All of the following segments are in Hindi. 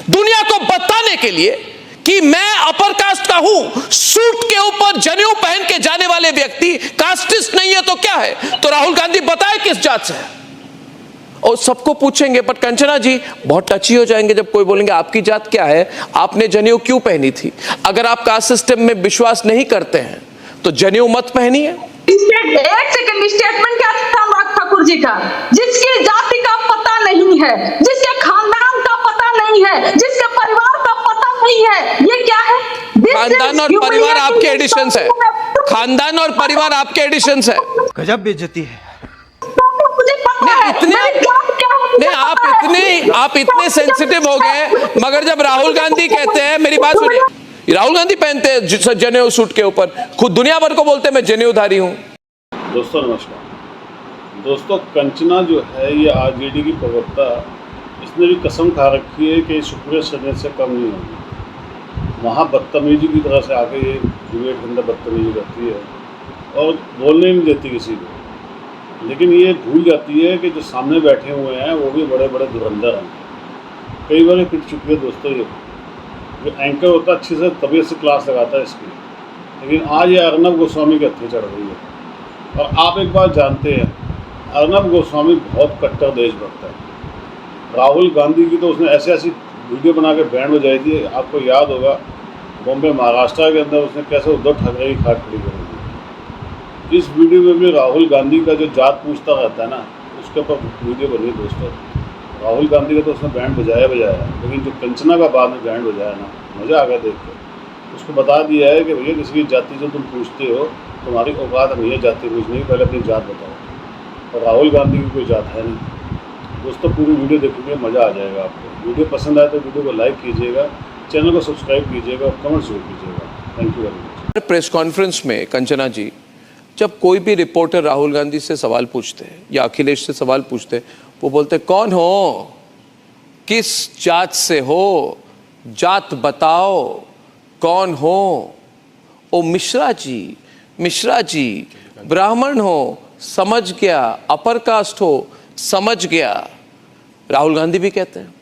दुनिया को बताने के लिए कि मैं अपर कास्ट का हूं, सूट के ऊपर जनेऊ पहन के जाने वाले व्यक्ति कास्टिस्ट नहीं है तो क्या है? तो राहुल गांधी बताए किस जात से है? और सबको पूछेंगे, बट कंचना जी बहुत टची हो जाएंगे जब कोई बोलेंगे आपकी जात क्या है, आपने जनेऊ क्यों पहनी थी? अगर आप कास्ट सिस्टम में विश्वास नहीं करते हैं तो जनेऊ मत पहनिए। एक सेकंड, स्टेटमेंट क्या था राज ठाकुर जी का? जिसकी जाति का पता नहीं है, जिसके खानदान का पता नहीं है, जिसके परिवार का पता नहीं है, ये क्या है? खानदान और परिवार आपके एडिशंस है। खानदान और परिवार आपके एडिशंस है। गजब बेइज्जती है। मुझे पता है आप इतने सेंसिटिव हो गए, मगर जब राहुल गांधी कहते हैं, मेरी बात सुनिए, राहुल गांधी पहनते हैं जनेऊ सूट के ऊपर, खुद दुनिया भर को बोलते हैं मैं जनेऊधारी हूं। दोस्तों नमस्कार। दोस्तों कंचना जो है ये आरजेडी की प्रवक्ता, इसने भी कसम खा रखी है कि सुप्रिया सेनेट से कम नहीं होगी। वहाँ बदतमीजी की तरह से आके ये डिबेट के अंदर बदतमीजी करती है और बोलने नहीं देती किसी को। लेकिन ये भूल जाती है कि जो सामने बैठे हुए हैं वो भी बड़े बड़े धुरंधर हैं। कई बार पिट चुकी है दोस्तों। ये जो एंकर होता है अच्छी से तबीयत से क्लास लगाता है इसकी, लेकिन आज ये अर्नब गोस्वामी के हत्थे चढ़ रही है। और आप एक बात जानते हैं, अर्नब गोस्वामी बहुत कट्टर देशभक्त है। राहुल गांधी की तो उसने ऐसी ऐसी वीडियो बना के बैंड बजाई थी, आपको याद होगा बॉम्बे महाराष्ट्र के अंदर उसने कैसे उद्धव ठाकरे की खाट खड़ी करी थी। इस वीडियो में भी राहुल गांधी का जो जात पूछता रहता है ना, उसके ऊपर वीडियो बनी दोस्तों। राहुल गांधी का तो उसने बैंड बजाया, लेकिन जो कंचना का बाद में बैंड बजाया ना, मज़ा आ गया देख के। उसको बता दिया है कि भैया किसी की जाति जो तुम पूछते हो, तुम्हारी औकात नहीं है जाति पूछने की, पहले अपनी जात बताओ। और राहुल गांधी की कोई जात है नहीं। दोस्तों पूरी वीडियो देखिए, मज़ा आ जाएगा आपको। वीडियो पसंद आए तो वीडियो को लाइक कीजिएगा, चैनल को सब्सक्राइब कीजिएगा और कमेंट जरूर कीजिएगा। Thank you very much. Press conference में कंचना जी, जब कोई भी रिपोर्टर राहुल गांधी से सवाल पूछते हैं या अखिलेश से सवाल पूछते हैं, वो बोलते कौन हो, किस जात से हो, जात बताओ, कौन हो? ओ मिश्रा जी ब्राह्मण हो, समझ गया, अपर कास्ट हो, समझ गया। राहुल गांधी भी कहते हैं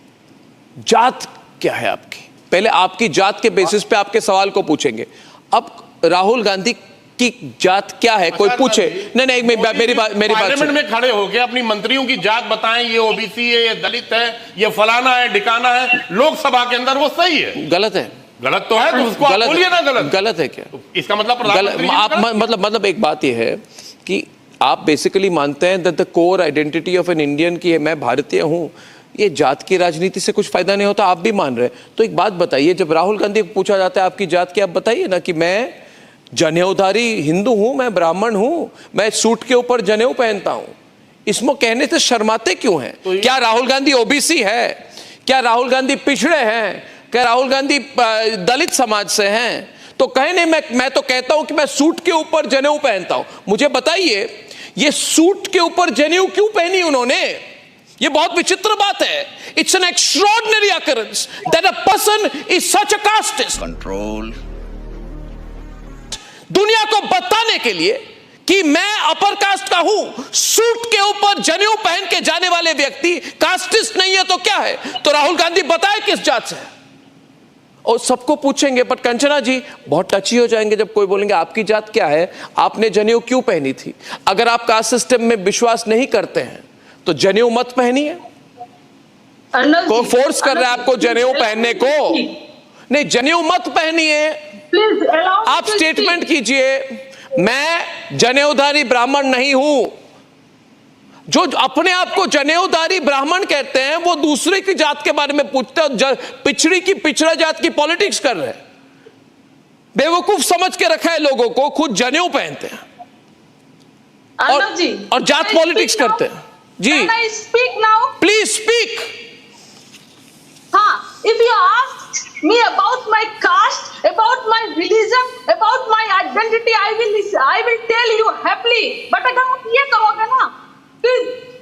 जात क्या है आपकी, पहले आपकी जात के बेसिस पे आपके सवाल को पूछेंगे। अब राहुल गांधी की जात क्या है कोई पूछे, नहीं मेरी बात पार्लियामेंट में खड़े होकर अपनी मंत्रियों की जात बताएं, ये ओबीसी है, ये दलित है, ये फलाना है, ढिकाना है, लोकसभा के अंदर वो सही है? गलत है। गलत तो है तो उसको आप बोलिए ना गलत है क्या? इसका मतलब मतलब एक बात ये है कि आप बेसिकली मानते हैं that the core identity of an Indian की मैं भारतीय हूं, ये जात की राजनीति से कुछ फायदा नहीं होता, आप भी मान रहे हैं। तो एक बात बताइए, जब राहुल गांधी को पूछा जाता है आपकी जात की, आप बताइए ना कि मैं जनेऊधारी हिंदू हूं, मैं ब्राह्मण हूं, मैं सूट के ऊपर जनेऊ पहनता हूं। इसमें कहने से शर्माते क्यों हैं? तो क्या राहुल गांधी ओबीसी है? क्या राहुल गांधी पिछड़े हैं? क्या राहुल गांधी दलित समाज से हैं? तो कहे नहीं, मैं तो कहता हूं कि मैं सूट के ऊपर जनेऊ पहनता हूं। मुझे बताइए ये सूट के ऊपर जनेऊ क्यों पहनी उन्होंने? ये बहुत विचित्र बात है। It's an extraordinary occurrence that a person is such a casteist. Control. दुनिया को बताने के लिए कि मैं अपर कास्ट का हूं, सूट के ऊपर जनेऊ पहन के जाने वाले व्यक्ति कास्टिस्ट नहीं है तो क्या है? तो राहुल गांधी बताए किस जात से है? और सबको पूछेंगे, बट कंचना जी बहुत टची हो जाएंगे जब कोई बोलेंगे आपकी जात क्या है, आपने जनेऊ क्यों पहनी थी? अगर आप कास्ट सिस्टम में विश्वास नहीं करते हैं तो जनेऊ मत पहनिए। कोई फोर्स कर रहा है आपको जनेऊ पहनने को? नहीं, जनेऊ मत पहनिए। आप स्टेटमेंट कीजिए मैं जनेऊधारी ब्राह्मण नहीं हूं। जो अपने आप को जनेऊधारी ब्राह्मण कहते हैं वो दूसरे की जात के बारे में पूछते हैं, पिछड़ी की पिछड़ा जात की पॉलिटिक्स कर रहे हैं। बेवकूफ समझ के रखा है लोगों को, खुद जनेऊ पहनते हैं और जात पॉलिटिक्स करते हैं। जी स्पीक नाउ, प्लीज स्पीक। हाँ, if you ask me about my caste, about my religion, about my identity, I will tell you happily. But अगर आप ये कहोगे ना कि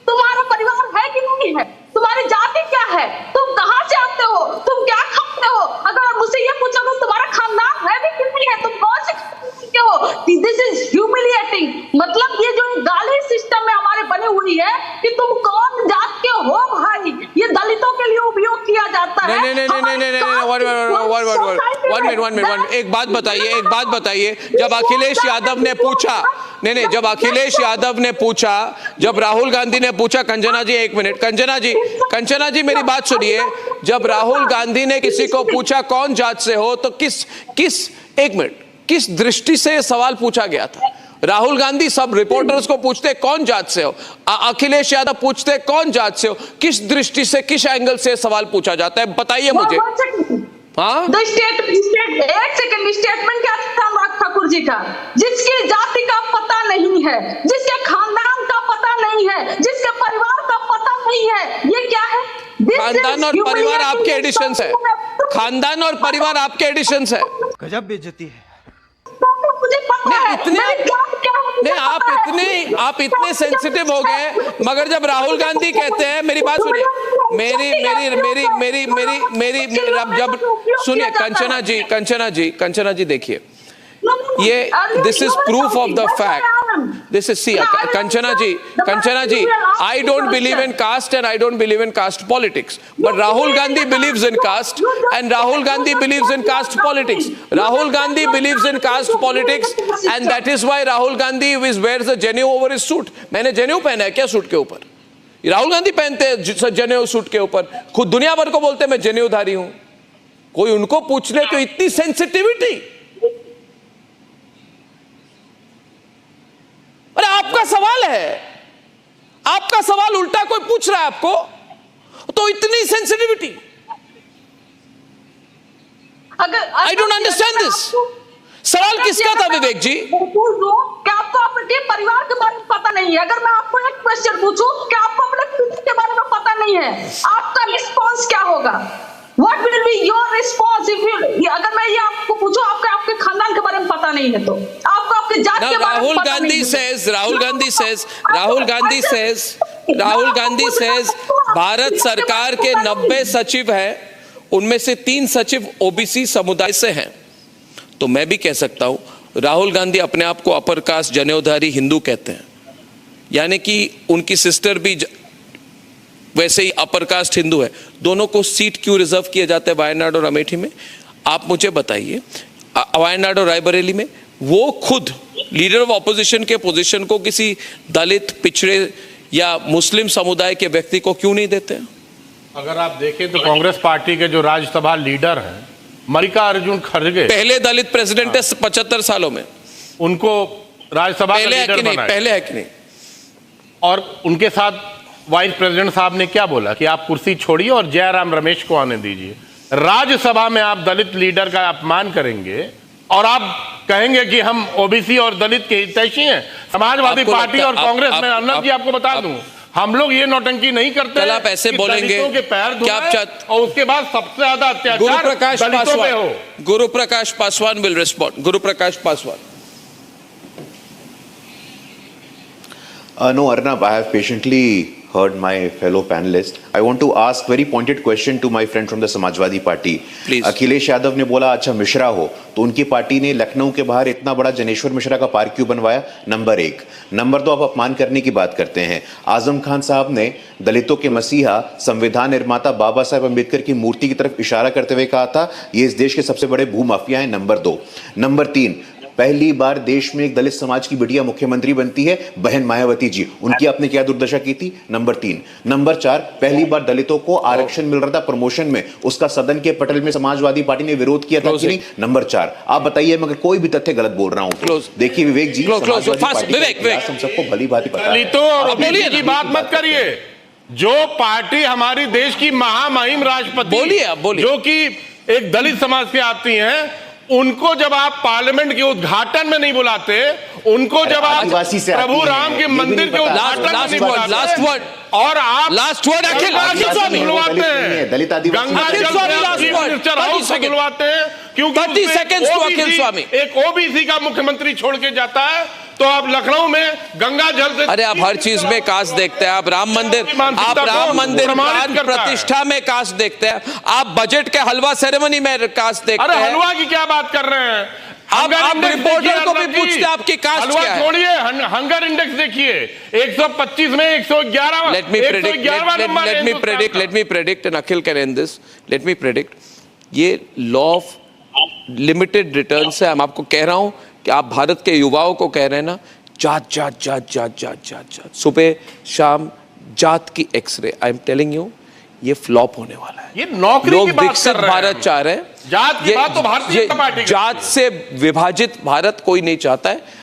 तुम्हारा परिवार है कि नहीं है, तुम्हारी जाति क्या है, तुम कहाँ से आते हो, तुम क्या खाते हो, अगर आप मुझसे ये पूछोगे तुम्हारा खानदान है भी कि नहीं है, तुम कौन से के हो, दिस इज ह्यूमिलिएटिंग। मतलब ये जो गाली सिस्टम में हमारे बनी हुई है कि तुम कौन जात के हो भाई, ये दलितों के लिए उपयोग किया जाता वन मिनट, एक बात बताइए, जब अखिलेश यादव ने पूछा, जब अखिलेश यादव ने पूछा, जब राहुल गांधी ने पूछा, कंचना जी एक मिनट, कंचना जी मेरी बात सुनिए, जब राहुल गांधी ने किसी को पूछा कौन जात से हो, तो किस दृष्टि से यह सवाल पूछा गया था? राहुल गांधी सब रिपोर्टर्स को पूछते कौन जात से हो, अखिलेश यादव पूछते कौन जात से हो, किस दृष्टि से, किस एंगल से सवाल पूछा जाता है, बताइए मुझे। हाँ, एक सेकंड, स्टेटमेंट क्या था अनुराग ठाकुर जी का? जिसकी जाति का पता नहीं है, जिसके खानदान का पता नहीं है, जिसके परिवार का पता नहीं है, ये क्या है? खानदान और परिवार आपके एडिशंस है, खानदान और परिवार आपके एडिशंस है। गजब बेइज्जती है। मुझे पता है, आप इतने सेंसिटिव हो गए, मगर जब राहुल गांधी कहते हैं, मेरी बात सुनिए, मेरी जब सुनिए, कंचना जी देखिए, ये this is proof of the fact, this is see Kanchana ji, I don't believe in caste and I don't believe in caste politics, but Rahul Gandhi believes in caste and Rahul Gandhi believes in caste politics, Rahul Gandhi believes in caste politics and that is why Rahul Gandhi wears a janeu over his suit. मैंने जनेऊ पहना है क्या सूट के ऊपर? राहुल गांधी पहनते हैं जनेऊ सूट के ऊपर, खुद दुनिया भर को बोलते मैं जनेऊधारी हूं, कोई उनको पूछ ले तो इतनी सेंसिटिविटी। अरे आपका सवाल है, आपका सवाल उल्टा कोई पूछ रहा है आपको, तो इतनी sensitivity. I don't understand this. सवाल किसका था विवेक जी? क्या आपको अपने परिवार के बारे में पता नहीं है? अगर मैं आपको एक क्वेश्चन पूछूं कि आपको अपने पिता के बारे में पता नहीं है, आपका रिस्पॉन्स क्या होगा? What will be your response if you, अगर मैं ये आपको पूछूं आपके खानदान के बारे में पता नहीं है, तो आपको आपके जात के बारे में पता नहीं है। राहुल गांधी सेज भारत सरकार के 90 सचिव हैं, उनमें से 3 सचिव ओबीसी समुदाय से हैं। तो मैं भी कह सकता हूं, राहुल गांधी अपने आप को अपर कास्ट जनेऊधारी हिंदू कहते हैं, यानी कि उनकी सिस्टर भी वैसे ही अपर कास्ट हिंदू है। दोनों को सीट क्यों रिजर्व किए जाते हैं वायनाड और अमेठी में? आप मुझे बताइए, वायनाड और रायबरेली में वो खुद लीडर ऑफ ऑपोजिशन के पोजीशन को किसी दलित, पिछड़े या मुस्लिम समुदाय के व्यक्ति को क्यों नहीं देते हैं? अगर आप देखें तो कांग्रेस पार्टी के जो राज्यसभा लीडर हैं मल्लिकार्जुन खड़गे, पहले दलित प्रेसिडेंट है 75 सालों में, उनको राज्यसभा पहले है कि नहीं? और उनके साथ वाइस प्रेसिडेंट साहब ने क्या बोला कि आप कुर्सी छोड़िए और जयराम रमेश को आने दीजिए। राज्यसभा में आप दलित लीडर का अपमान करेंगे और आप कहेंगे कि हम ओबीसी और दलित के हितैषी हैं। समाजवादी पार्टी और कांग्रेस में अनंत जी आपको बता दूं, हम लोग ये नौटंकी नहीं करते। आप ऐसे बोलेंगे के पैर और उसके बाद सबसे ज्यादा अत्याचार दलितों पे हो। गुरु प्रकाश Paswan will respond. Guru Prakash Paswan. No, Arnab, I have patiently heard my fellow panelists. I want to ask very pointed question to my friend from the Samajwadi Party. Please. Akhilesh Yadav ने बोला अच्छा मिश्रा हो, तो उनकी पार्टी ने लखनऊ के बाहर इतना बड़ा जनेश्वर मिश्रा का पार्क क्यों बनवाया? नंबर 1। नंबर 2, आप अपमान करने की बात करते हैं। आजम खान साहब ने दलितों के मसीहा, संविधान निर्माता बाबा साहेब अम्बेडकर की मूर्ति की तरफ इशारा करते हुए कहा था ये इस देश के सबसे बड़े भूमाफिया हैं। नंबर 2। नंबर 3, पहली बार देश में एक दलित समाज की बिटिया मुख्यमंत्री बनती है, बहन मायावती जी, उनकी आपने क्या दुर्दशा की थी? नंबर 3। नंबर 4, पहली बार दलितों को आरक्षण मिल रहा था प्रमोशन में, उसका सदन के पटल में समाजवादी पार्टी ने विरोध किया था कि नहीं? नंबर 4। आप बताइए, मगर कोई भी तथ्य गलत बोल रहा हूं। देखिए विवेक जी, हम सबको भली भांति पता है। दलितों और ओबीसी की बात मत करिए। जो पार्टी हमारी देश की महामहिम राष्ट्रपति जो कि एक दलित समाज से आती हैं, उनको जब आप पार्लियामेंट के उद्घाटन में नहीं बुलाते, उनको जब आप प्रभु राम के मंदिर के उद्घाटन में नहीं बुलाते, और आप लास्ट वर्ड बुलवाते हैं, दलित आदिवासी बुलवाते हैं, क्योंकि 30 सेकंड्स टू अखिल स्वामी। एक ओबीसी का मुख्यमंत्री छोड़ के जाता है, तो आप लखनऊ में गंगा जल से, अरे आप हर चीज में कास्ट देखते हैं। आप राम मंदिर प्राण प्रतिष्ठा में कास्ट देखते हैं। आप बजट के हलवा सेरेमनी में कास्ट देखते हैं। अरे हलवा की क्या बात कर रहे हैं? आप रिपोर्टर को भी पूछते आपकी कास्ट क्या है। छोड़िए, हंगर इंडेक्स देखिए 125 में 111। Let me predict, and Akhil can end this. Let me predict. ये लॉ ऑफ लिमिटेड रिटर्न से हम आपको कह रहा हूं कि आप भारत के युवाओं को कह रहे हैं ना, जात, सुबह शाम जात की X ray. I am telling you, ये फ्लॉप होने वाला है। ये नौकरी लोग की बात विकसित कर रहे हैं। भारत चाह रहे हैं, जात की बात तो भारतीय जनता पार्टी करती है। जात से विभाजित भारत कोई नहीं चाहता है।